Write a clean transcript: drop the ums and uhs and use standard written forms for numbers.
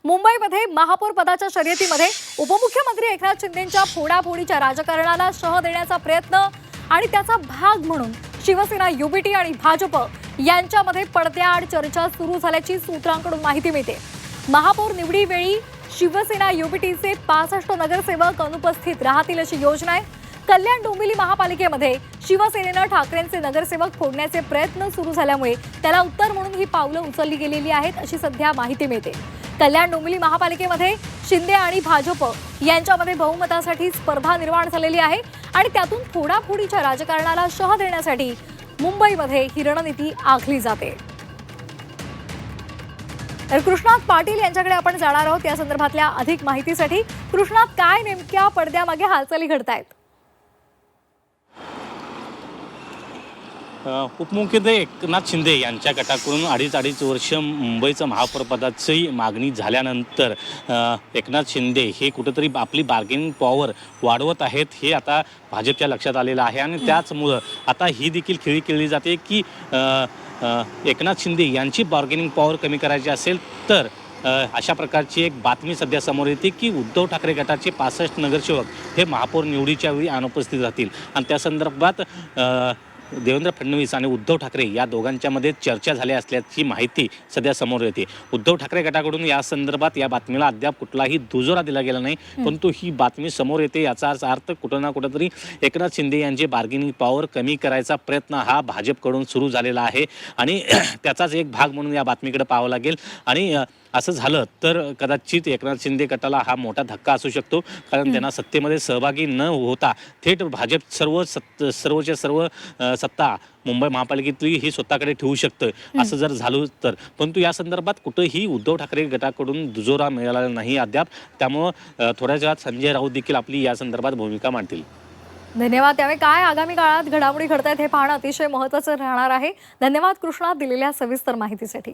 मुंबईमध्ये महापौर पदाच्या शर्यतीमध्ये उपमुख्यमंत्री एकनाथ शिंदेंच्या फोडाफोडीच्या राजकारणाला शह देण्याचा प्रयत्न आणि त्याचा भाग म्हणून शिवसेना युबीटी आणि भाजप यांच्यामध्ये पडद्याआड चर्चा सुरू झाल्याची सूत्रांकडून माहिती मिळते। महापौर निवडीवेळी शिवसेना युबीटीचे 65 नगरसेवक अनुपस्थित राहतील अशी योजना आहे। कल्याण डोंबिवली महापालिकेमध्ये शिवसेनेने ठाकरेंचे नगरसेवक फोडण्याचे प्रयत्न सुरू झाल्यामुळे त्याला उत्तर म्हणून ही पावलं उचलली गेलेली आहेत अशी सध्या माहिती मिळते। कल्याण डोंबिवली महापालिकेमध्ये शिंदे आणि भाजप यांच्यामध्ये बहुमतासाठी स्पर्धा निर्माण झालेली आहे आणि त्यातून फोडाफोडीच्या राजकारणाला शह देण्यासाठी मुंबईमध्ये ही रणनीती आखली जाते। तर कृष्णात पाटील यांच्याकडे आपण जाणार आहोत या संदर्भातल्या अधिक माहितीसाठी। कृष्णात, काय नेमक्या पडद्यामागे हालचाली घडतायत? उपमुख्यमंत्री एकनाथ शिंदे यांच्या गटाकडून अडीच वर्ष मुंबईचं महापौरपदाची मागणी झाल्यानंतर एकनाथ शिंदे हे कुठेतरी आपली बार्गेनिंग पॉवर वाढवत आहेत हे आता भाजपच्या लक्षात आलेलं आहे आणि त्याचमुळं आता ही देखील खेळी खेळली जाते की एकनाथ शिंदे यांची बार्गेनिंग पॉवर कमी करायची असेल तर अशा प्रकारची एक बातमी सध्या समोर येते की उद्धव ठाकरे गटाचे 65 नगरसेवक हे महापौर निवडीच्या वेळी अनुपस्थित राहतील आणि त्या संदर्भात देवेंद्र फडणवीस आणि उद्धव ठाकरे या दोघांच्यामध्ये चर्चा झाली असल्याची माहिती सध्या समोर येते। उद्धव ठाकरे गटाकडून या संदर्भात या बातमीला अद्याप कुठलाही दुजोरा दिला गेला नाही, परंतु ही बातमी समोर येते याचा अर्थ कुठं ना कुठंतरी एकनाथ शिंदे यांचे बार्गेनिंग पॉवर कमी करायचा प्रयत्न हा भाजपकडून सुरू झालेला आहे आणि त्याचाच एक भाग म्हणून या बातमीकडे पाहावं लागेल। आणि असं झालं तर कदाचित एकनाथ शिंदे गटाला हा मोठा धक्का असू शकतो, कारण त्यांना सत्तेमध्ये सहभागी न होता थेट भाजप सर्वच्या सर्व सत्ता मुंबई महापालिकेतली ही स्वतःकडे ठेवू शकतं असं जर झालं तर। परंतु या संदर्भात कुठंही उद्धव ठाकरे गटाकडून दुजोरा मिळाला नाही अद्याप, त्यामुळं थोड्याच वेळात संजय राऊत देखील आपली या संदर्भात भूमिका मांडतील। धन्यवाद। त्यामुळे काय आगामी काळात घडामोडी घडतायत हे पाहणं अतिशय महत्त्वाचं राहणार आहे। धन्यवाद कृष्णा दिलेल्या सविस्तर माहितीसाठी।